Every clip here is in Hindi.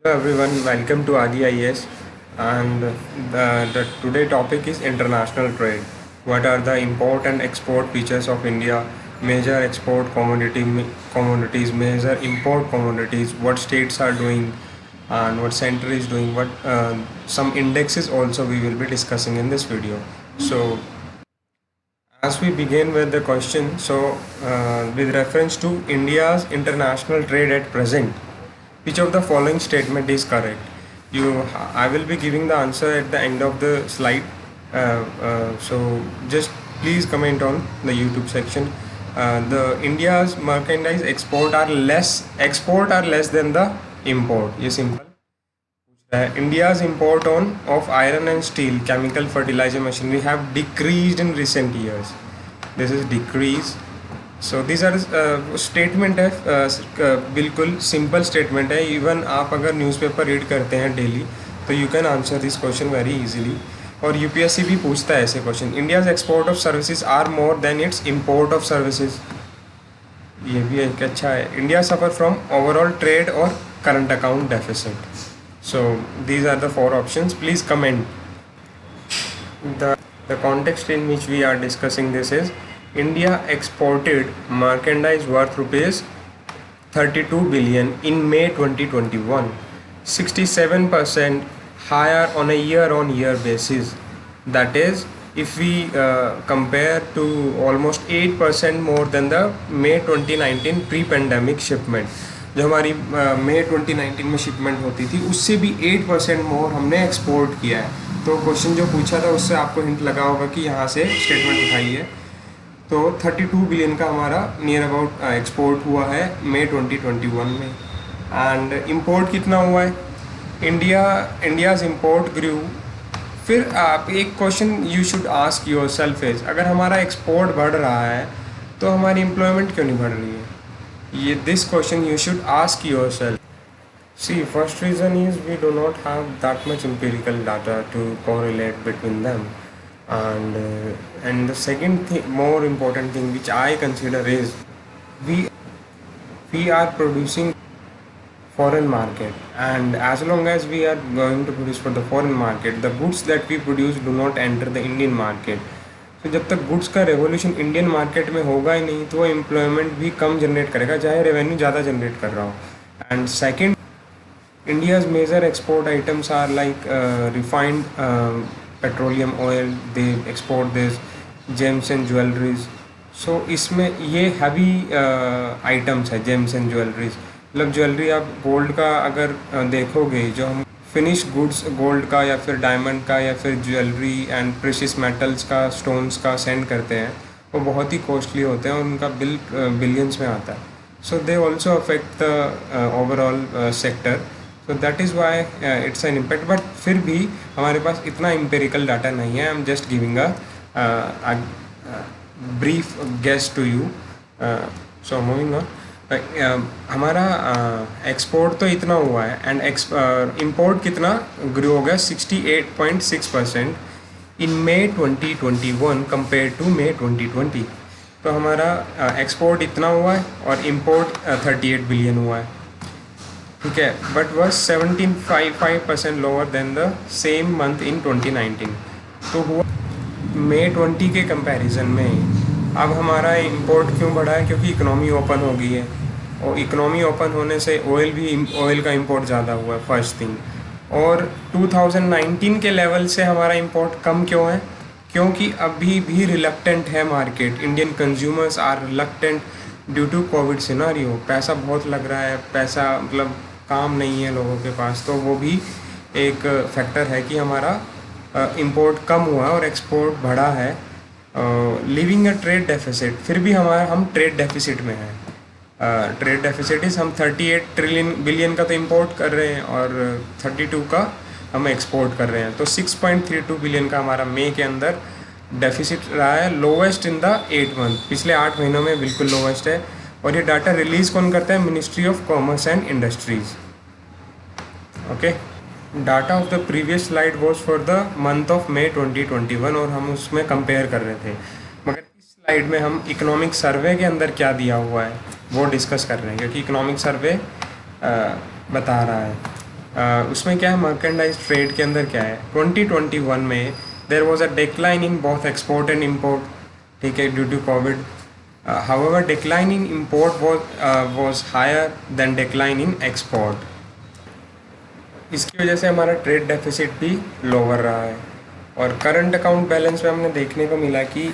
Hello everyone, welcome to Adi IS and the today topic is international trade. What are the import and export features of India? Major export commodities, major import commodities. What states are doing, and what center is doing. What some indexes also we will be discussing in this video. So as we begin with the question, with reference to India's international trade at present, which of the following statement is correct? I will be giving the answer at the end of the slide. So just please comment on the YouTube section. The India's merchandise export are less than the import. ये simple. India's import of iron and steel, chemical fertilizer machinery have decreased in recent years. This is decrease. So these are statement है, बिल्कुल simple statement है. Even आप अगर newspaper read करते हैं daily, तो you can answer this question very easily. और UPSC भी पूछता है ऐसे question. India's export of services are more than its import of services. ये भी एक अच्छा है. India suffer from overall trade or current account deficit. So these are the four options. Please comment. The context in which we are discussing this is India exported merchandise worth rupees 32 billion in May 2021, 67% higher on a year-on-year basis. That is, if we compare to almost 8% more than the May 2019 pre-pandemic shipment. जो हमारी मई 2019 में शिपमेंट होती थी उससे भी 8% मोर हमने एक्सपोर्ट किया है. तो क्वेश्चन जो पूछा था उससे आपको हिंट लगा होगा कि यहाँ से स्टेटमेंट उठाइए. तो 32 बिलियन का हमारा नियर अबाउट एक्सपोर्ट हुआ है मई 2021 में. एंड इंपोर्ट कितना हुआ है? इंडियाज़ इंपोर्ट ग्रू. फिर आप एक question you should ask your self is, अगर हमारा एक्सपोर्ट बढ़ रहा है तो हमारी एम्प्लॉयमेंट क्यों नहीं बढ़ रही है? This question you should ask yourself. See, first reason is we do not have that much empirical data to correlate between them, and the second thing, more important thing which I consider is we are producing foreign market, and as long as we are going to produce for the foreign market, the goods that we produce do not enter the Indian market. तो जब तक गुड्स का रेवोल्यूशन इंडियन मार्केट में होगा ही नहीं तो वो एम्प्लॉयमेंट भी कम जनरेट करेगा चाहे रेवेन्यू ज़्यादा जनरेट कर रहा हो. And second, India's major export items are like refined petroleum oil, they export this, gems and jewelleries. So इसमें ये हैवी आइटम्स है जेम्स एंड ज्वेलरीज. मतलब ज्वेलरी आप गोल्ड का अगर देखोगे, जो हम फिनिश गुड्स गोल्ड का या फिर डायमंड का या फिर ज्वेलरी एंड प्रेशियस मेटल्स का, स्टोन्स का सेंड करते हैं, वो बहुत ही कॉस्टली होते हैं और उनका बिल बिलियंस में आता है. So they also affect the overall sector. So that is why it's an impact. But फिर भी हमारे पास इतना एम्पेरिकल डाटा नहीं है. I am just giving a brief guess to you. So moving on. हमारा एक्सपोर्ट तो इतना हुआ है एंड इंपोर्ट कितना ग्रो हो गया 68.6% इन मई 2021 कंपेयर टू मई 2020. तो हमारा एक्सपोर्ट इतना हुआ है और इंपोर्ट 38 बिलियन हुआ है. ठीक है, but was 17.55% lower than the same month in 2019. तो हुआ मई 20 के कंपैरिजन में अब हमारा इंपोर्ट क्यों बढ़ा है? क्योंकि इकोनॉमी ओपन हो गई है और इकोनॉमी ओपन होने से ऑयल का इंपोर्ट ज़्यादा हुआ है, फर्स्ट थिंग. और 2019 के लेवल से हमारा इंपोर्ट कम क्यों है? क्योंकि अभी भी रिलक्टेंट है market. Indian consumers are reluctant due to covid scenario. पैसा बहुत लग रहा है, पैसा मतलब काम नहीं है लोगों के पास, तो वो भी एक फैक्टर है कि हमारा इंपोर्ट कम हुआ और एक्सपोर्ट बढ़ा है. Living a trade deficit. फिर भी हम ट्रेड डेफिसिट में हैं. ट्रेड डेफिसिट इज़ हम 38 बिलियन का तो इंपोर्ट कर रहे हैं और 32 का हम एक्सपोर्ट कर रहे हैं. तो 6.32 बिलियन का हमारा मई के अंदर डेफिसिट रहा है, लोवेस्ट इन द 8 मंथ. पिछले 8 महीनों में बिल्कुल लोवेस्ट है. और ये डाटा रिलीज़ कौन करता है? Ministry of commerce and industries. Okay, data of the previous slide was for the month of May 2021 और हम उसमें कंपेयर कर रहे थे. मगर इस स्लाइड में हम इकोनॉमिक सर्वे के अंदर क्या दिया हुआ है वो डिस्कस कर रहे हैं, क्योंकि इकोनॉमिक सर्वे बता रहा है. उसमें क्या है, मर्केंडाइज ट्रेड के अंदर क्या है, 2021 में there was a decline in both export and import, ठीक है, due to covid. However decline in import was higher than decline in export. इसकी वजह से हमारा ट्रेड डेफिसिट भी लोअर रहा है. और करंट अकाउंट बैलेंस में हमने देखने को मिला कि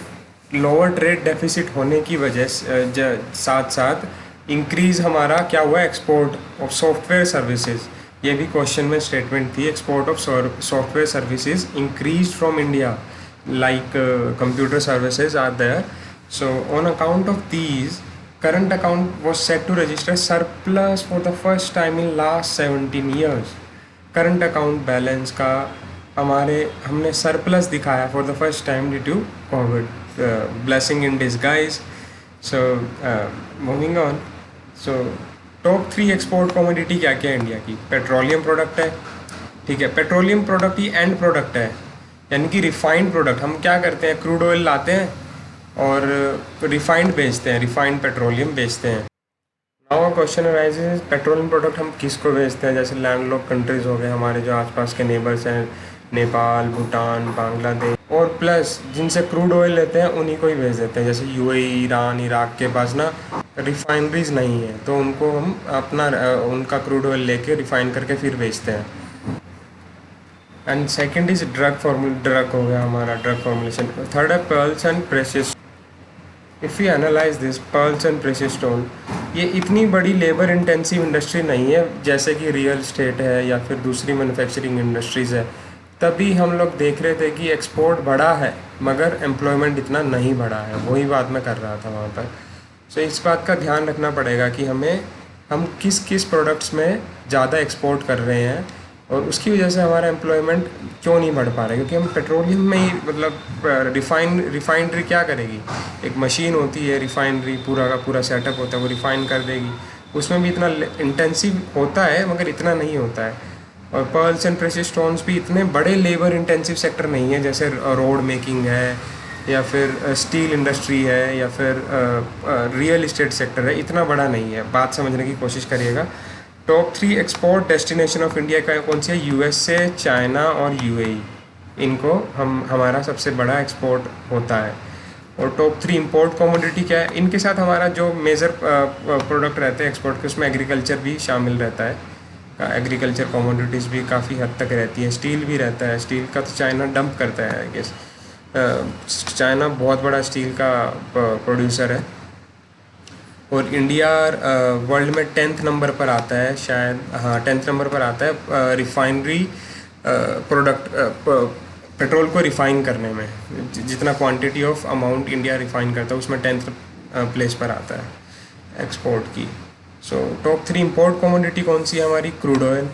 लोअर ट्रेड डेफिसिट होने की वजह से साथ साथ इंक्रीज़ हमारा क्या हुआ, एक्सपोर्ट ऑफ सॉफ्टवेयर सर्विसेज. ये भी क्वेश्चन में स्टेटमेंट थी, export of software services increase from India like computer services are there. So on account of these current account was set to register surplus for the first time in last 17 years. Current account balance का हमने सरप्लस दिखाया for the first time due to covid. Blessing in disguise. So moving on. So top 3 export commodity क्या क्या है इंडिया की? पेट्रोलियम प्रोडक्ट है, ठीक है. Petroleum product he and product है, यानी कि रिफाइंड प्रोडक्ट. हम क्या करते हैं, क्रूड ऑयल लाते हैं और रिफाइंड बेचते हैं, रिफाइंड पेट्रोलियम बेचते हैं. Now question arises, petroleum product हम किसको बेचते हैं? जैसे लैंडलॉक कंट्रीज़ हो गए, हमारे जो आसपास के नेबर्स हैं, नेपाल, भूटान, बांग्लादेश, और प्लस जिनसे क्रूड ऑयल लेते हैं उन्हीं को ही भेज देते हैं. जैसे यूएई, ईरान, इराक के पास ना रिफाइनरीज नहीं है, तो उनको हम अपना उनका क्रूड ऑयल लेके रिफाइन करके फिर बेचते हैं. एंड सेकंड इज ड्रग हो गया हमारा, ड्रग फॉर्मुलेशन. थर्ड है pearls and precious. If you analyse this pearls and precious stone, ये इतनी बड़ी लेबर इंटेंसिव इंडस्ट्री नहीं है जैसे कि रियल स्टेट है या फिर दूसरी मैन्युफैक्चरिंग इंडस्ट्रीज़ है. तभी हम लोग देख रहे थे कि एक्सपोर्ट बढ़ा है मगर एम्प्लॉयमेंट इतना नहीं बढ़ा है. वही बात मैं कर रहा था वहाँ पर. सो इस बात का ध्यान रखना पड़ेगा कि हम किस किस प्रोडक्ट्स में ज़्यादा एक्सपोर्ट कर रहे हैं और उसकी वजह से हमारा एम्प्लॉयमेंट क्यों नहीं बढ़ पा रहा है. क्योंकि हम पेट्रोलियम में ही मतलब रिफाइनरी क्या करेगी, एक मशीन होती है रिफाइनरी, पूरा का पूरा सेटअप होता है, वो रिफाइन कर देगी. उसमें भी इतना इंटेंसिव होता है मगर इतना नहीं होता है. और पर्ल्स एंड प्रेशियस स्टोन्स भी इतने बड़े लेबर इंटेंसिव सेक्टर नहीं है जैसे रोड मेकिंग है या फिर स्टील इंडस्ट्री है या फिर रियल इस्टेट सेक्टर है. इतना बड़ा नहीं है. बात समझने की कोशिश करिएगा. Top 3 export destination of India का कौन सी है? यूएसए, चाइना और यूएई. इनको हमारा सबसे बड़ा एक्सपोर्ट होता है. और टॉप 3 इंपोर्ट कमोडिटी क्या है? इनके साथ हमारा जो मेजर प्रोडक्ट रहते हैं एक्सपोर्ट के, उसमें एग्रीकल्चर भी शामिल रहता है. एग्रीकल्चर कमोडिटीज़ भी काफ़ी हद तक रहती है. स्टील भी रहता है. स्टील का तो चाइना डंप करता है आई गेस. चाइना बहुत बड़ा स्टील का प्रोड्यूसर है. और इंडिया वर्ल्ड में 10th नंबर पर आता है शायद, हाँ 10th नंबर पर आता है रिफाइनरी प्रोडक्ट, पेट्रोल को रिफ़ाइन करने में. जितना quantity of amount India refine करता है उसमें 10th प्लेस पर आता है एक्सपोर्ट की. सो टॉप 3 इंपोर्ट कमोडिटी कौन सी है हमारी? Crude oil,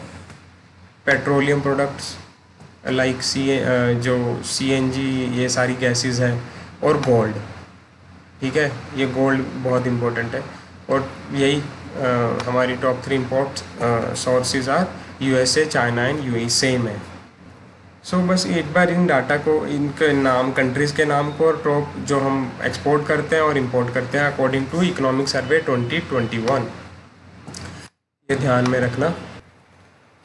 petroleum products like जो सीएनजी, ये सारी गैसेस हैं, और गोल्ड. ठीक है, ये गोल्ड बहुत इम्पोर्टेंट है. और यही हमारी top 3 import sources are USA, China and UAE. Same है. सो बस एक बार इन डाटा को, इनके नाम, कंट्रीज़ के नाम को, और टॉप जो हम एक्सपोर्ट करते हैं और इंपोर्ट करते हैं अकॉर्डिंग टू इकोनॉमिक सर्वे 2021, ये ध्यान में रखना.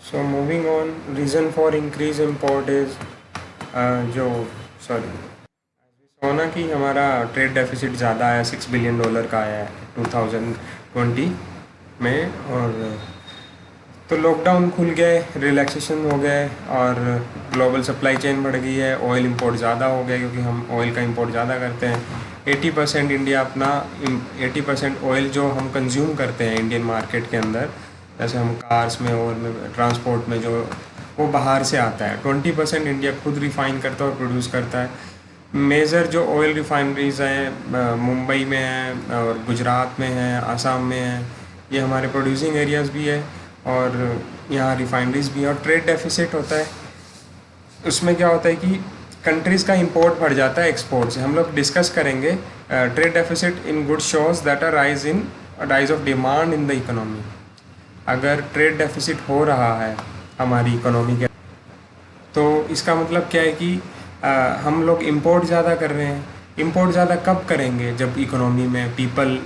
सो moving on, reason for increase import is सोना कि हमारा ट्रेड डेफिसिट ज़्यादा आया, $6 बिलियन का आया है 2020 में. और तो लॉकडाउन खुल गए, रिलैक्सेशन हो गए और ग्लोबल सप्लाई चेन बढ़ गई है. ऑयल इंपोर्ट ज़्यादा हो गया क्योंकि हम ऑयल का इंपोर्ट ज़्यादा करते हैं. 80% इंडिया अपना 80% ऑयल जो हम कंज्यूम करते हैं इंडियन मार्केट के अंदर, जैसे हम कार्स में और ट्रांसपोर्ट में, जो वो बाहर से आता है. 20% इंडिया खुद रिफ़ाइन करता है और प्रोड्यूस करता है. मेजर जो ऑयल रिफाइनरीज़ हैं मुंबई में हैं और गुजरात में हैं, आसाम में हैं. ये हमारे प्रोड्यूसिंग एरियाज़ भी है और यहाँ रिफाइनरीज़ भी है. और ट्रेड डेफिसिट होता है, उसमें क्या होता है कि कंट्रीज़ का इंपोर्ट बढ़ जाता है एक्सपोर्ट से. हम लोग डिस्कस करेंगे. Trade deficit in good shows that are rise of demand in the economy. अगर ट्रेड डेफिसिट हो रहा है हमारी इकोनॉमी के, तो इसका मतलब क्या है कि हम लोग इंपोर्ट ज़्यादा कर रहे हैं. इंपोर्ट ज़्यादा कब करेंगे? जब इकोनॉमी में पीपल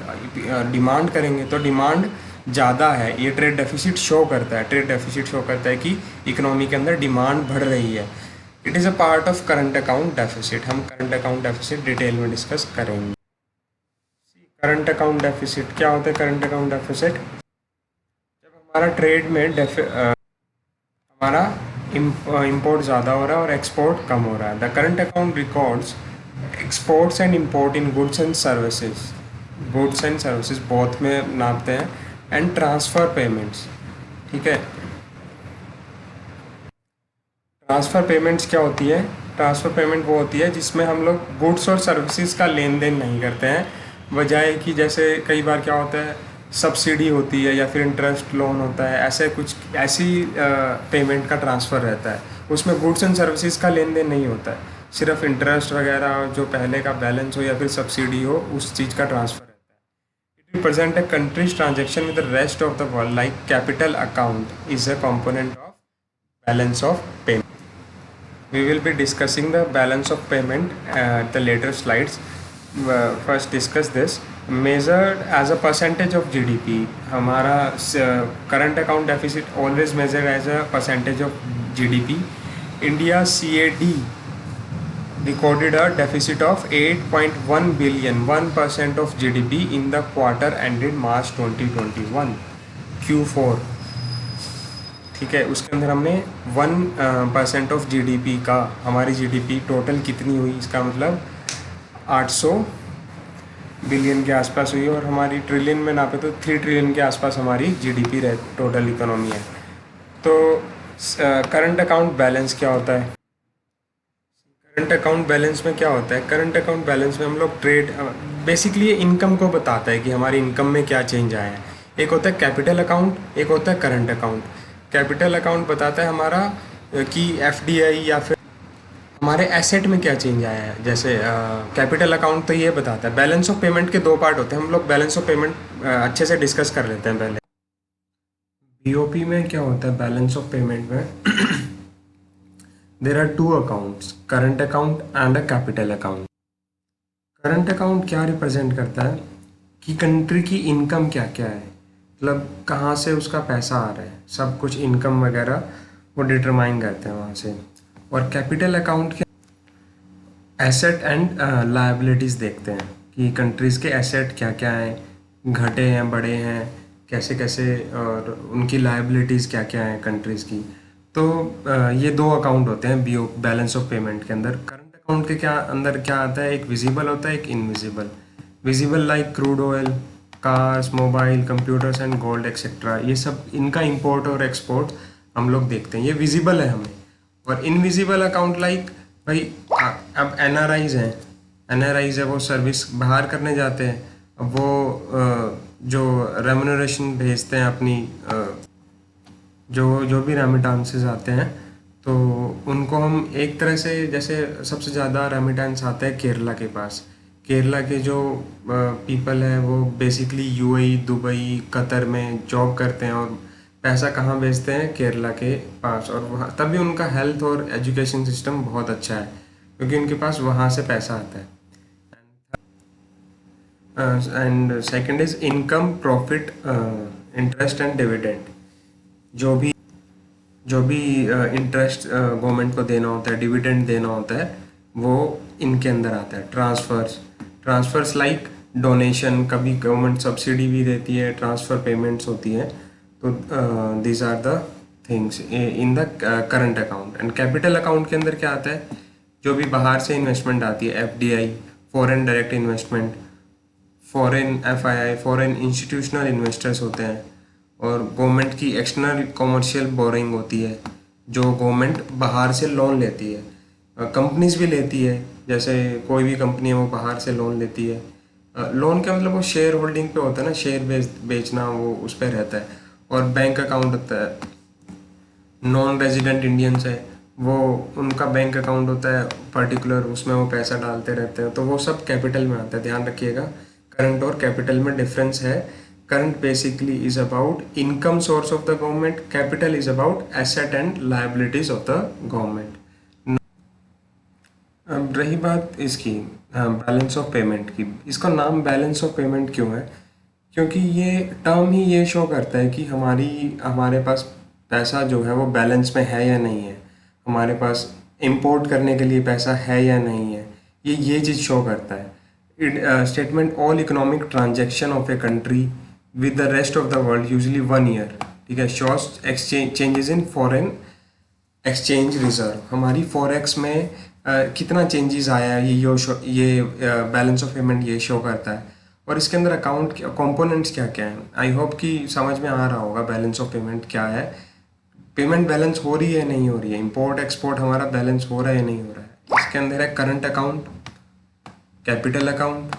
डिमांड करेंगे. तो डिमांड ज़्यादा है, ये ट्रेड डेफिसिट शो करता है, ट्रेड डेफिसिट शो करता है कि इकोनॉमी के अंदर डिमांड बढ़ रही है। It is a part of current account deficit. हम करंट अकाउंट डेफिसिट डिटेल में डिस्कस करेंगे। करंट अकाउंट डेफिसिट क्या होता है? करंट अकाउंट डेफिसिट जब हमारा ट्रेड में हमारा इंपोर्ट ज़्यादा हो रहा है और एक्सपोर्ट कम हो रहा है। The current account records exports and import in goods and services, goods and services both में नापते हैं, एंड ट्रांसफ़र पेमेंट्स। ठीक है, ट्रांसफ़र पेमेंट्स क्या होती है? ट्रांसफ़र पेमेंट वो होती है जिसमें हम लोग गुड्स और सर्विसेज का लेन देन नहीं करते हैं, बजाय कि जैसे कई बार क्या होता है, सब्सिडी होती है या फिर इंटरेस्ट लोन होता है, ऐसे कुछ ऐसी पेमेंट का ट्रांसफ़र रहता है। उसमें गुड्स एंड सर्विसेज का लेन देन नहीं होता है, सिर्फ इंटरेस्ट वगैरह जो पहले का बैलेंस हो या फिर सब्सिडी हो, उस चीज़ का ट्रांसफ़र रहता है। It represent a countries transaction with the rest of the world, like capital account is a component of balance of payment. We will be discussing the balance of payment at the later slides. First discuss this. Measured as a percentage of GDP, हमारा current account deficit always measured as a percentage of GDP. India CAD recorded a deficit of 8.1 billion, 1% of GDP in the quarter ended March 2021 Q4। ठीक है, उसके अंदर हमने 1% ऑफ जीडीपी का, हमारी जीडीपी टोटल कितनी हुई, इसका मतलब 800 बिलियन के आसपास हुई, और हमारी ट्रिलियन में नापे तो 3 ट्रिलियन के आसपास हमारी जीडीपी टोटल इकोनॉमी है। तो करंट अकाउंट बैलेंस क्या होता है? करंट अकाउंट बैलेंस में क्या होता है? करंट अकाउंट बैलेंस में हम लोग ट्रेड, बेसिकली ये इनकम को बताता है कि हमारी इनकम में क्या चेंज आया है। एक होता है कैपिटल अकाउंट, एक होता है करंट अकाउंट। कैपिटल अकाउंट बताता है हमारा कि एफडीआई या फिर हमारे एसेट में क्या चेंज आया है। जैसे कैपिटल अकाउंट तो ये बताता है। बैलेंस ऑफ पेमेंट के 2 पार्ट होते हैं, हम लोग बैलेंस ऑफ पेमेंट अच्छे से डिस्कस कर लेते हैं पहले। बीओपी में क्या होता है? बैलेंस ऑफ पेमेंट में there are 2 accounts, current account and a capital account. Current account क्या रिप्रेजेंट करता है कि कंट्री की इनकम क्या क्या है, मतलब कहाँ से उसका पैसा आ रहा है, सब कुछ इनकम वगैरह वो डिटरमाइन करते हैं वहाँ से। और कैपिटल अकाउंट के एसेट एंड लायबिलिटीज़ देखते हैं कि कंट्रीज़ के एसेट क्या क्या हैं, घटे हैं, बढ़े हैं, कैसे कैसे, और उनकी लायबिलिटीज़ क्या क्या हैं कंट्रीज़ की। तो ये 2 अकाउंट होते हैं बीओ बैलेंस ऑफ पेमेंट के अंदर। करंट अकाउंट के क्या अंदर क्या आता है? एक विजिबल होता है, एक invisible. Visible like crude oil, cars, mobile, computers and gold etcetera, ये सब इनका इंपोर्ट और एक्सपोर्ट हम लोग देखते हैं, ये विजिबल है हमें। और इनविजिबल अकाउंट लाइक भाई अब एनआरआईज हैं, एनआरआईज है, वो सर्विस बाहर करने जाते हैं, अब वो जो रेम्यूनरेशन भेजते हैं अपनी, जो जो भी रेमिटेंसेस आते हैं, तो उनको हम एक तरह से, जैसे सबसे ज़्यादा रेमिटेंस आता है केरला के पास। केरला के जो पीपल है वो बेसिकली यूएई, दुबई, कतर में जॉब करते हैं, और पैसा कहाँ भेजते हैं? केरला के पास। और वहाँ तभी उनका हेल्थ और एजुकेशन सिस्टम बहुत अच्छा है, क्योंकि उनके पास वहाँ से पैसा आता है। And second is income, profit, interest and dividend. जो भी इंटरेस्ट गवर्नमेंट को देना होता है, डिविडेंड देना होता है, वो इनके अंदर आता है। ट्रांसफ़र्स लाइक डोनेशन, कभी गवर्नमेंट सब्सिडी भी देती है, ट्रांसफ़र पेमेंट्स होती हैं। तो these are the things in the current account. And capital account के अंदर क्या आता है? जो भी बाहर से इन्वेस्टमेंट आती है, FDI, foreign direct investment, foreign FII, foreign institutional investors होते हैं, और गवर्नमेंट की एक्सटर्नल कमर्शियल बोरिंग होती है, जो गवर्नमेंट बाहर से लोन लेती है। कंपनीज भी लेती है, जैसे कोई भी कंपनी है वो बाहर से लोन लेती है। लोन का मतलब वो शेयर होल्डिंग पे होता है ना, शेयर बेचना, वो उस पर रहता है। और बैंक अकाउंट होता है, नॉन रेजिडेंट इंडियंस है, वो उनका बैंक अकाउंट होता है पर्टिकुलर, उसमें वो पैसा डालते रहते हैं, तो वो सब कैपिटल में आता है। ध्यान रखिएगा, करंट और कैपिटल में डिफरेंस है। Current basically is about income source of the government, capital is about asset and liabilities of the government. अब रही बात इसकी बैलेंस ऑफ पेमेंट की, इसका नाम बैलेंस ऑफ पेमेंट क्यों है? क्योंकि ये टर्म ही ये शो करता है कि हमारे पास पैसा जो है वो बैलेंस में है या नहीं है, हमारे पास इंपोर्ट करने के लिए पैसा है या नहीं है, ये चीज़ शो करता है। It statement all economic transaction of a country with the rest of the world usually 1 year, ठीक है, shows exchange changes in foreign exchange reserve, हमारी फॉरेक्स में कितना चेंजेस आया है, ये बैलेंस ऑफ पेमेंट ये शो करता है। और इसके अंदर अकाउंट कंपोनेंट्स क्या क्या हैं, आई होप कि समझ में आ रहा होगा बैलेंस ऑफ पेमेंट क्या है, पेमेंट बैलेंस हो रही है नहीं हो रही है, इंपोर्ट एक्सपोर्ट हमारा बैलेंस हो रहा है नहीं हो रहा है। इसके अंदर है current account, capital account,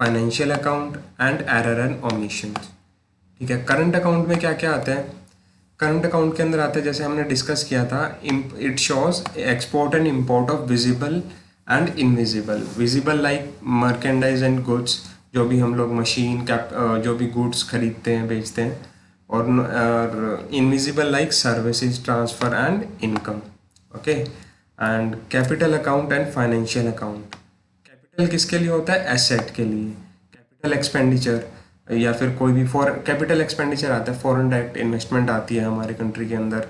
financial account and error and omission, ठीक है। करंट अकाउंट में क्या क्या आता है, करंट अकाउंट के अंदर आता है जैसे हमने डिस्कस किया था, it shows export and import of visible and invisible, visible like merchandise and goods, जो भी हम लोग मशीन जो भी गुड्स खरीदते हैं बेचते हैं, और invisible like services transfer and income, okay. And capital account and financial account, capital किसके लिए होता है, एसेट के लिए, कैपिटल एक्सपेंडिचर या फिर कोई भी कैपिटल एक्सपेंडिचर आता है, फॉरेन डायरेक्ट इन्वेस्टमेंट आती है हमारे कंट्री के अंदर,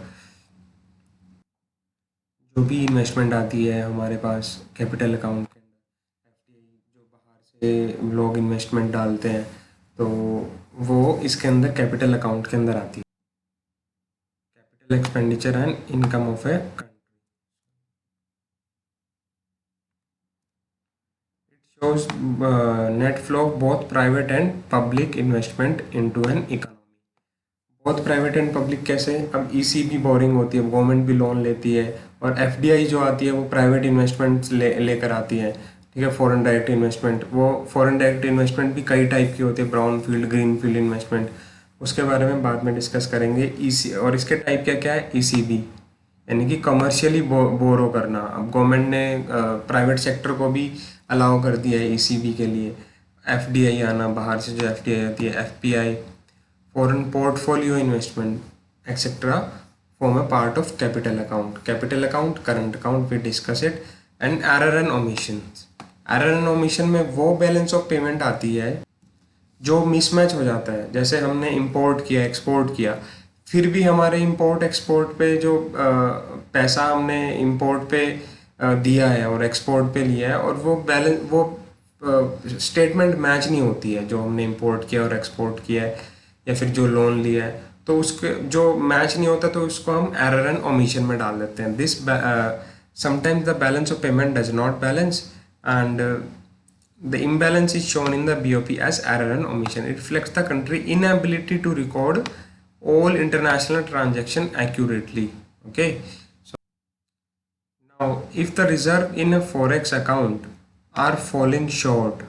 जो भी इन्वेस्टमेंट आती है हमारे पास कैपिटल अकाउंट के अंदर, एफडीआई जो बाहर से लोग इन्वेस्टमेंट डालते हैं तो वो इसके अंदर कैपिटल अकाउंट के अंदर आती है, capital expenditure and income of a country. Shows net flow of both private and public investment into an economy. बहुत प्राइवेट एंड पब्लिक कैसे, अब ईसीबी बोरिंग होती है, गवर्नमेंट भी लोन लेती है, और एफडीआई जो आती है वो प्राइवेट इन्वेस्टमेंट लेकर आती है, ठीक है, फॉरेन डायरेक्ट इन्वेस्टमेंट। वो फॉरेन डायरेक्ट इन्वेस्टमेंट भी कई टाइप की होती है, brown field, green field investment, उसके बारे में बाद में डिस्कस करेंगे। ईसी और इसके टाइप क्या क्या है, ईसीबी यानी कि कमर्शियली बोरो करना, अब गवर्नमेंट ने प्राइवेट सेक्टर को भी अलाउ कर दिया है ईसीबी के लिए, एफडीआई आना बाहर से जो एफडीआई आती है, FPI, foreign portfolio investment etcetera form a part of capital account. Capital account, current account, we discuss it. And error and omission, error and omission में वो बैलेंस ऑफ पेमेंट आती है जो मिसमैच हो जाता है, जैसे हमने इंपोर्ट किया, एक्सपोर्ट किया, फिर भी हमारे इंपोर्ट एक्सपोर्ट पे जो पैसा हमने इंपोर्ट पे दिया है और एक्सपोर्ट पे लिया है, और वो बैलेंस वो स्टेटमेंट मैच नहीं होती है, जो हमने इंपोर्ट किया और एक्सपोर्ट किया है या फिर जो लोन लिया है, तो उसके जो मैच नहीं होता तो उसको हम एरर एंड ओमिशन में डाल देते हैं। This sometimes the balance of payment does not balance and the imbalance is shown in the BOP as error and omission. It reflects the country inability to record all international transaction accurately. Okay. So now, if the reserve in a forex account are falling short,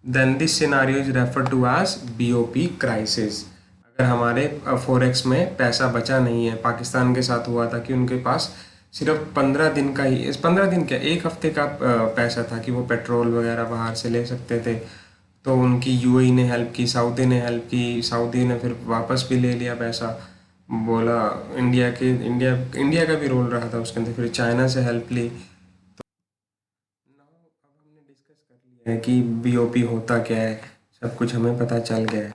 then this scenario is referred to as BOP crisis. अगर हमारे फोरेक्स में पैसा बचा नहीं है, पाकिस्तान के साथ हुआ था कि उनके पास सिर्फ 15 दिन का ही, इस 15 दिन क्या, एक हफ्ते का पैसा था कि वो पेट्रोल वगैरह बाहर से ले सकते थे, तो उनकी यूएई ने हेल्प की, सऊदी ने हेल्प की, सऊदी ने फिर वापस भी ले लिया पैसा, बोला इंडिया का भी रोल रहा था उसके अंदर, फिर चाइना से हेल्प ली। तो अब हमने डिस्कस कर लिया है कि बीओपी होता क्या है, सब कुछ हमें पता चल गया है।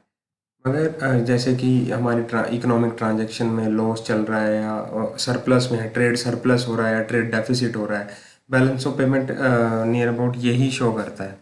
मगर जैसे कि हमारी इकोनॉमिक ट्रांजैक्शन में लॉस चल रहा है या सरप्लस में है, ट्रेड सरप्लस हो रहा है या ट्रेड डेफिसिट हो रहा है, balance of payment near about यही शो करता है,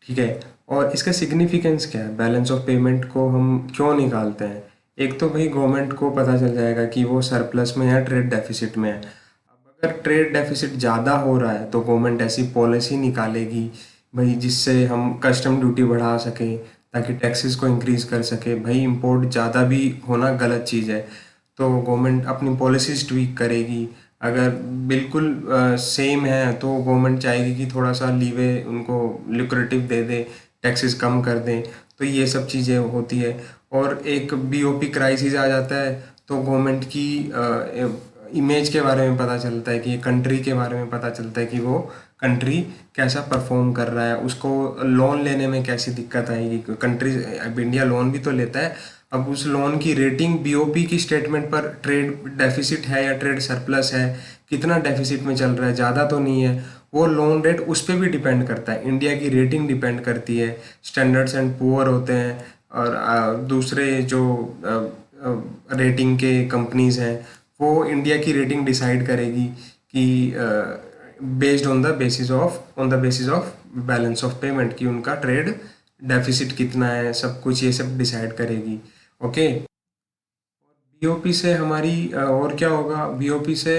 ठीक है। और इसका सिग्निफिकेंस क्या है, बैलेंस ऑफ पेमेंट को हम क्यों निकालते हैं, एक तो भाई गवर्नमेंट को पता चल जाएगा कि वो सरप्लस में है, ट्रेड डेफिसिट में है। अब अगर ट्रेड डेफिसिट ज़्यादा हो रहा है तो गवर्नमेंट ऐसी पॉलिसी निकालेगी भाई जिससे हम कस्टम ड्यूटी बढ़ा सकें, ताकि टैक्सेस को इंक्रीज कर सके। भाई इंपोर्ट ज़्यादा भी होना गलत चीज़ है, तो गवर्नमेंट अपनी पॉलिसीज़ ट्वीक करेगी। अगर बिल्कुल सेम है तो गवर्नमेंट चाहेगी कि थोड़ा सा लीवे उनको लुक्रेटिव दे दे, टैक्सेस कम कर दें, तो ये सब चीज़ें होती है। और एक बीओपी क्राइसिस आ जाता है तो गवर्नमेंट की इमेज के बारे में पता चलता है, कि ये कंट्री के बारे में पता चलता है कि वो कंट्री कैसा परफॉर्म कर रहा है, उसको लोन लेने में कैसी दिक्कत आएगी। कंट्री, अब इंडिया लोन भी तो लेता है, अब उस लोन की रेटिंग बीओपी की स्टेटमेंट पर ट्रेड डेफिसिट है या ट्रेड सरप्लस है, कितना डेफिसिट में चल रहा है, ज़्यादा तो नहीं है, वो लोन रेट उस पर भी डिपेंड करता है। इंडिया की रेटिंग डिपेंड करती है, स्टैंडर्ड्स एंड पुअर होते हैं और दूसरे जो रेटिंग के कंपनीज हैं वो इंडिया की रेटिंग डिसाइड करेगी कि based on the basis of balance of payment, कि उनका ट्रेड डेफिसिट कितना है, सब कुछ ये सब डिसाइड करेगी। ओके, बीओपी से हमारी और क्या होगा, बीओपी से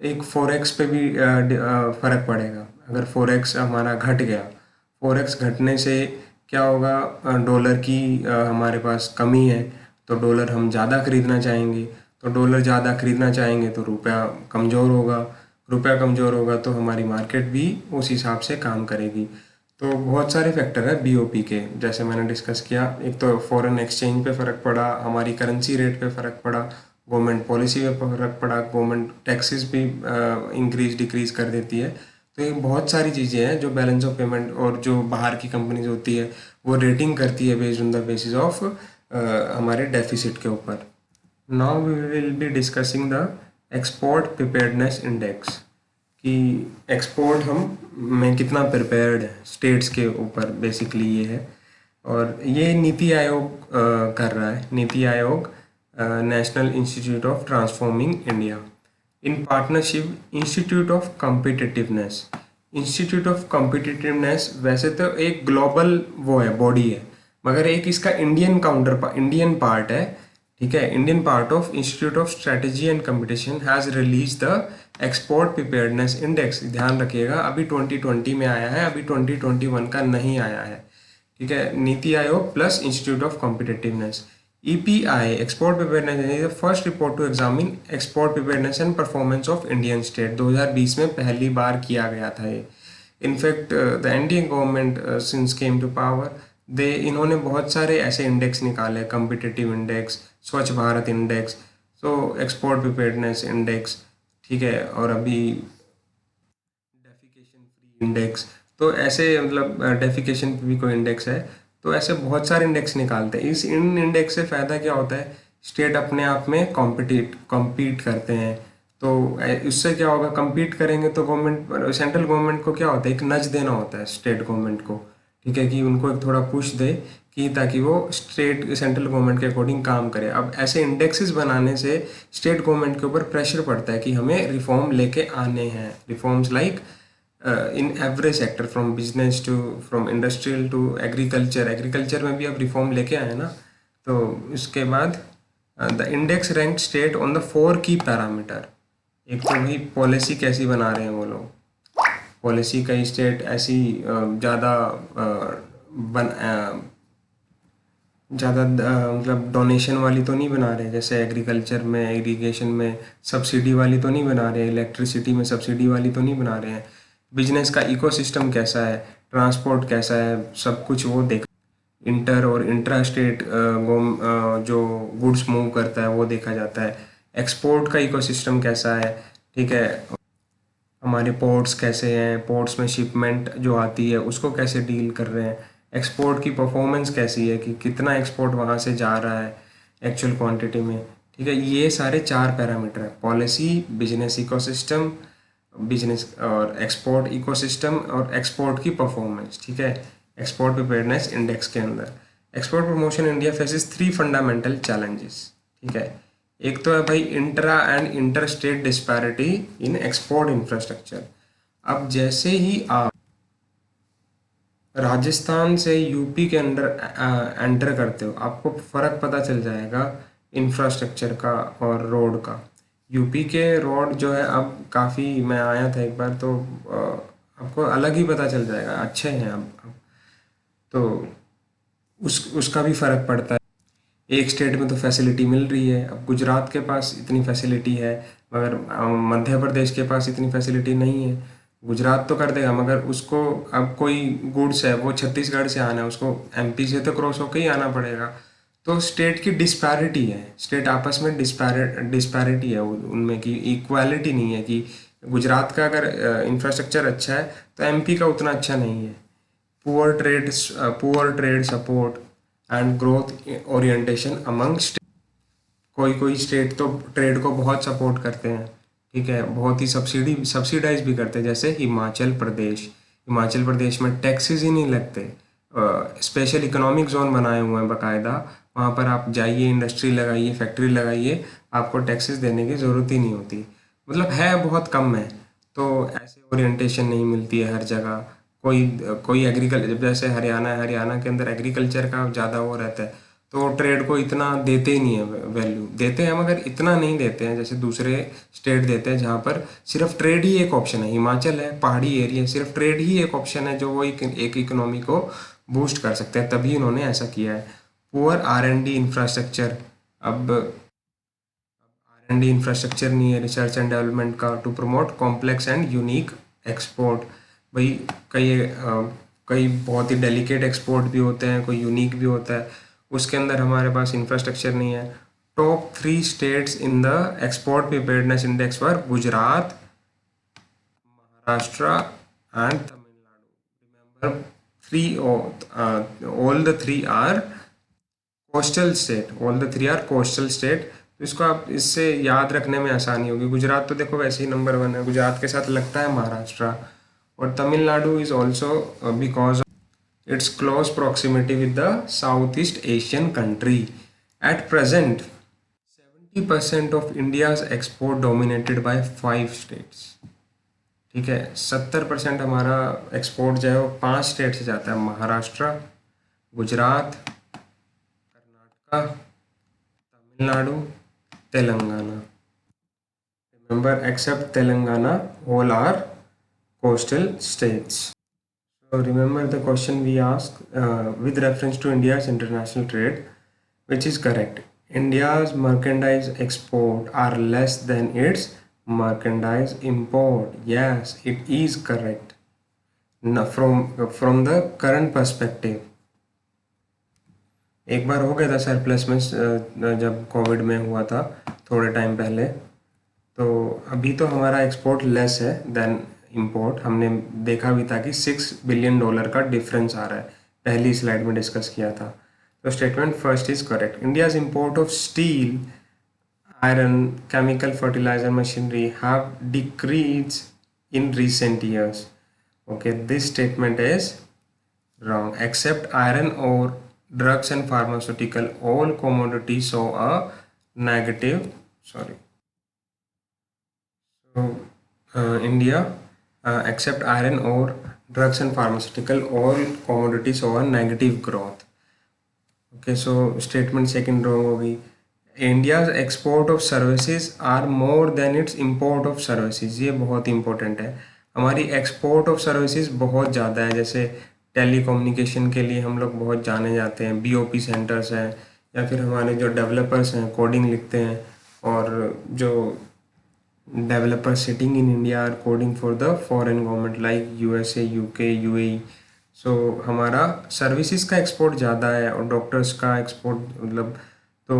एक फॉरेक्स पे भी फ़र्क पड़ेगा। अगर फॉरेक्स हमारा घट गया, फॉरेक्स घटने से क्या होगा, डॉलर की हमारे पास कमी है तो डॉलर हम ज़्यादा खरीदना चाहेंगे, तो डॉलर ज़्यादा खरीदना चाहेंगे तो रुपया कमज़ोर होगा, रुपया कमज़ोर होगा तो हमारी मार्केट भी उस हिसाब से काम करेगी। तो बहुत सारे फैक्टर है बीओपी के, जैसे मैंने डिस्कस किया। एक तो फॉरेन एक्सचेंज पे फ़र्क पड़ा, हमारी करेंसी रेट पे फ़र्क पड़ा, गवर्नमेंट पॉलिसी पे फ़र्क पड़ा, गवर्नमेंट टैक्सेस भी इंक्रीज डिक्रीज कर देती है। तो ये बहुत सारी चीज़ें हैं जो बैलेंस ऑफ पेमेंट और जो बाहर की कंपनीज होती है वो रेटिंग करती है based on the basis of हमारे डेफिसिट के ऊपर। Now we will be discussing the export preparedness index, कि एक्सपोर्ट हम में कितना प्रिपेयर्ड है स्टेट्स के ऊपर, बेसिकली ये है। और ये नीति आयोग कर रहा है, नीति आयोग national institute of transforming India in partnership institute of competitiveness. Institute of competitiveness वैसे तो एक ग्लोबल वो है, बॉडी है, मगर एक इसका इंडियन पार्ट है, ठीक है। Indian part of institute of strategy and competition has release the export preparedness index. ध्यान रखिएगा, अभी 2020 में आया है, अभी 2021 का नहीं आया है, ठीक है। NITI Aayog plus institute of competitiveness, EPI export preparedness is the first report to examine export preparedness and performance of Indian state. 2020 में पहली बार किया गया था ये। In fact the Indian government since came to power, इन्होंने बहुत सारे ऐसे इंडेक्स निकाले, competitive index, Swachh Bharat index, तो एक्सपोर्ट प्रिपेयर्डनेस इंडेक्स, ठीक है, और अभी डेफिकेशन फ्री इंडेक्स। तो ऐसे मतलब डेफिकेशन भी कोई इंडेक्स है, तो ऐसे बहुत सारे इंडेक्स निकालते हैं। इन इंडेक्स से फ़ायदा क्या होता है, स्टेट अपने आप में कॉम्पीट करते हैं। तो इससे क्या होगा, कम्पीट करेंगे तो गवर्नमेंट, सेंट्रल गवर्नमेंट को क्या होता है, एक नज देना होता है स्टेट गवर्नमेंट को, ठीक है, कि उनको एक थोड़ा पुश दे कि ताकि वो सेंट्रल गवर्नमेंट के अकॉर्डिंग काम करे। अब ऐसे इंडेक्सेस बनाने से स्टेट गवर्नमेंट के ऊपर प्रेशर पड़ता है कि हमें रिफॉर्म लेके आने हैं, reforms like in every sector, from business to, from industrial to agriculture. Agriculture में भी अब रिफॉर्म लेके आए ना। तो इसके बाद the index rank state on the 4 की पैरामीटर। एक तो भाई पॉलिसी कैसी बना रहे हैं वो लोग, पॉलिसी कई स्टेट ऐसी ज़्यादा मतलब डोनेशन वाली तो नहीं बना रहे, जैसे एग्रीकल्चर में, इरिगेशन में सब्सिडी वाली तो नहीं बना रहे, इलेक्ट्रिसिटी में सब्सिडी वाली तो नहीं बना रहे हैं। बिजनेस का इकोसिस्टम कैसा है, ट्रांसपोर्ट कैसा है, सब कुछ वो देख, इंटर और इंट्रा स्टेट जो गुड्स मूव करता है वो देखा जाता है। एक्सपोर्ट का इकोसिस्टम कैसा है, ठीक है, हमारे पोर्ट्स कैसे हैं, पोर्ट्स में शिपमेंट जो आती है उसको कैसे डील कर रहे हैं, एक्सपोर्ट की परफॉर्मेंस कैसी है, कि कितना एक्सपोर्ट वहाँ से जा रहा है एक्चुअल क्वांटिटी में, ठीक है। ये सारे 4 पैरामीटर है, पॉलिसी, बिजनेस इकोसिस्टम, बिजनेस और एक्सपोर्ट इकोसिस्टम, और एक्सपोर्ट की परफॉर्मेंस, ठीक है, एक्सपोर्ट प्रिपेयर्डनेस इंडेक्स के अंदर। Export promotion India faces 3 fundamental challenges, ठीक है। एक तो है भाई intra and inter state disparity in export infrastructure. अब जैसे ही आप राजस्थान से यूपी के अंदर एंटर करते हो, आपको फ़र्क पता चल जाएगा इंफ्रास्ट्रक्चर का और रोड का। यूपी के रोड जो है अब काफ़ी, मैं आया था एक बार तो आपको अलग ही पता चल जाएगा, अच्छे हैं अब। तो उसका भी फ़र्क पड़ता है। एक स्टेट में तो फैसिलिटी मिल रही है, अब गुजरात के पास इतनी फैसिलिटी है मगर मध्य प्रदेश के पास इतनी फैसिलिटी नहीं है। गुजरात तो कर देगा मगर उसको, अब कोई गुड्स है वो छत्तीसगढ़ से आना है, उसको एमपी से तो क्रॉस होकर ही आना पड़ेगा। तो स्टेट की डिस्पैरिटी है, स्टेट आपस में डिस्पैरिटी है उनमें, की इक्वालिटी नहीं है, कि गुजरात का अगर इंफ्रास्ट्रक्चर अच्छा है तो एमपी का उतना अच्छा नहीं है। Poor trade support and growth orientation among state. कोई कोई स्टेट तो ट्रेड को बहुत सपोर्ट करते हैं, ठीक है, बहुत ही सब्सिडाइज भी करते हैं, जैसे हिमाचल प्रदेश में टैक्सेस ही नहीं लगते, स्पेशल इकोनॉमिक जोन बनाए हुए हैं बाकायदा, वहाँ पर आप जाइए, इंडस्ट्री लगाइए, फैक्ट्री लगाइए, आपको टैक्सेस देने की ज़रूरत ही नहीं होती, मतलब है बहुत कम है। तो ऐसे ओरिएंटेशन नहीं मिलती है हर जगह, कोई कोई एग्रीकल्चर, जैसे हरियाणा है, हरियाणा के अंदर एग्रीकल्चर का ज़्यादा वो रहता है, तो ट्रेड को इतना देते ही नहीं है, वैल्यू देते हैं मगर इतना नहीं देते हैं जैसे दूसरे स्टेट देते हैं, जहाँ पर सिर्फ ट्रेड ही एक ऑप्शन है। हिमाचल है, पहाड़ी एरिया, सिर्फ ट्रेड ही एक ऑप्शन है जो वो एक इकोनॉमी को बूस्ट कर सकते हैं, तभी उन्होंने ऐसा किया है। पुअर R&D इंफ्रास्ट्रक्चर, अब R&D इंफ्रास्ट्रक्चर नहीं है रिसर्च एंड डेवलपमेंट का to promote complex and unique export. भाई कई बहुत ही डेलिकेट एक्सपोर्ट भी होते हैं, कोई यूनिक भी होता है, उसके अंदर हमारे पास इंफ्रास्ट्रक्चर नहीं है। Top 3 states in the export preparedness index पर Gujarat, Maharashtra and Tamil Nadu. Remember all the three are coastal state, तो इसको आप इससे याद रखने में आसानी होगी। गुजरात तो देखो वैसे ही नंबर 1 है, गुजरात के साथ लगता है महाराष्ट्र, और Tamil Nadu is also because its close proximity with the Southeast Asian country. At present, 70% of India's export dominated by 5 states. ठीक है, 70% हमारा एक्सपोर्ट जो है वो 5 स्टेट से जाता है, Maharashtra, Gujarat, Karnataka, Tamil Nadu, Telangana. Remember, except Telangana, all are coastal states. So remember the question we asked with reference to India's international trade, which is correct. India's merchandise export are less than its merchandise import. Yes, it is correct. Now, from the current perspective, एक बार हो गया था सरप्लस में जब कोविड में हुआ था थोड़े टाइम पहले, तो अभी तो हमारा एक्सपोर्ट लेस है देन इंपोर्ट। हमने देखा भी था कि $6 बिलियन का डिफरेंस आ रहा है, पहली स्लाइड में डिस्कस किया था। तो statement first is correct. India's import of steel, iron, chemical fertiliser machinery have decrease in recent years. Okay, this statement is wrong. Except iron ore, drugs and pharmaceutical, all commodities saw a negative. Sorry. So India, except iron ore, drugs and pharmaceutical, all commodities saw a negative growth. Okay, so statement second wrong होगी। India's export of services are more than its import of services। ये बहुत इंपॉर्टेंट है, हमारी एक्सपोर्ट ऑफ सर्विसेज बहुत ज़्यादा है। जैसे टेलीकम्युनिकेशन के लिए हम लोग बहुत जाने जाते हैं, BOP सेंटर्स हैं, या फिर हमारे जो डेवलपर्स हैं कोडिंग लिखते हैं, और जो developer sitting in India are coding for the foreign government like USA, UK, UAE। So हमारा सर्विसेज का एक्सपोर्ट ज़्यादा है, और डॉक्टर्स का एक्सपोर्ट मतलब तो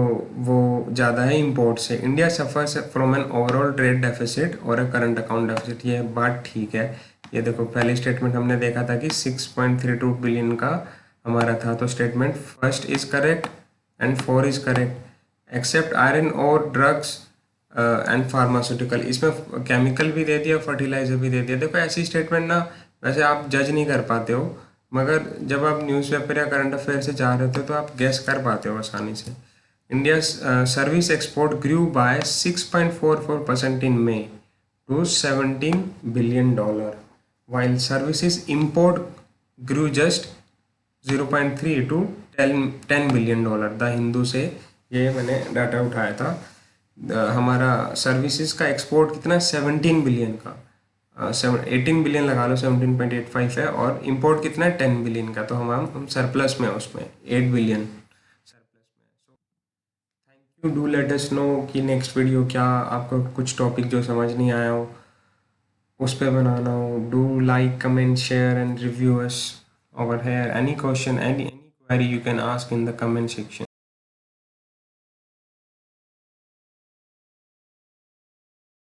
वो ज़्यादा है इंपोर्ट से। India suffers from an overall trade deficit और ए करंट अकाउंट डेफिसिट। ये बात ठीक है। ये देखो पहले स्टेटमेंट हमने देखा था कि 6.32 बिलियन का हमारा था, तो statement first is correct and 4 is correct. Except iron और ड्रग्स एंड फार्मास्यूटिकल, इसमें केमिकल भी दे दिया, फर्टिलाइजर भी दे दिया। देखो ऐसी स्टेटमेंट ना वैसे आप जज नहीं कर पाते हो, मगर जब आप न्यूज़पेपर या करंट अफेयर से जा रहे होते हो तो आप गेस कर पाते हो आसानी से। India service export grew by 6.44% in May to $17 billion, while services import grew just 0.3 to $10 billion। The Hindu से ये मैंने डाटा उठाया था। हमारा सर्विसेज का एक्सपोर्ट कितना, 17 बिलियन का, 18 बिलियन लगा लो, 17.85 है, और इंपोर्ट कितना है 10 बिलियन का, तो हम सरप्लस में, उसमें 8 बिलियन सरप्लस में। So thank you, do let us know कि नेक्स्ट वीडियो क्या, आपको कुछ टॉपिक जो समझ नहीं आया हो उस पर बनाना हो। Do like, comment, share and review us over here. Any question, any query you can ask in the comment section.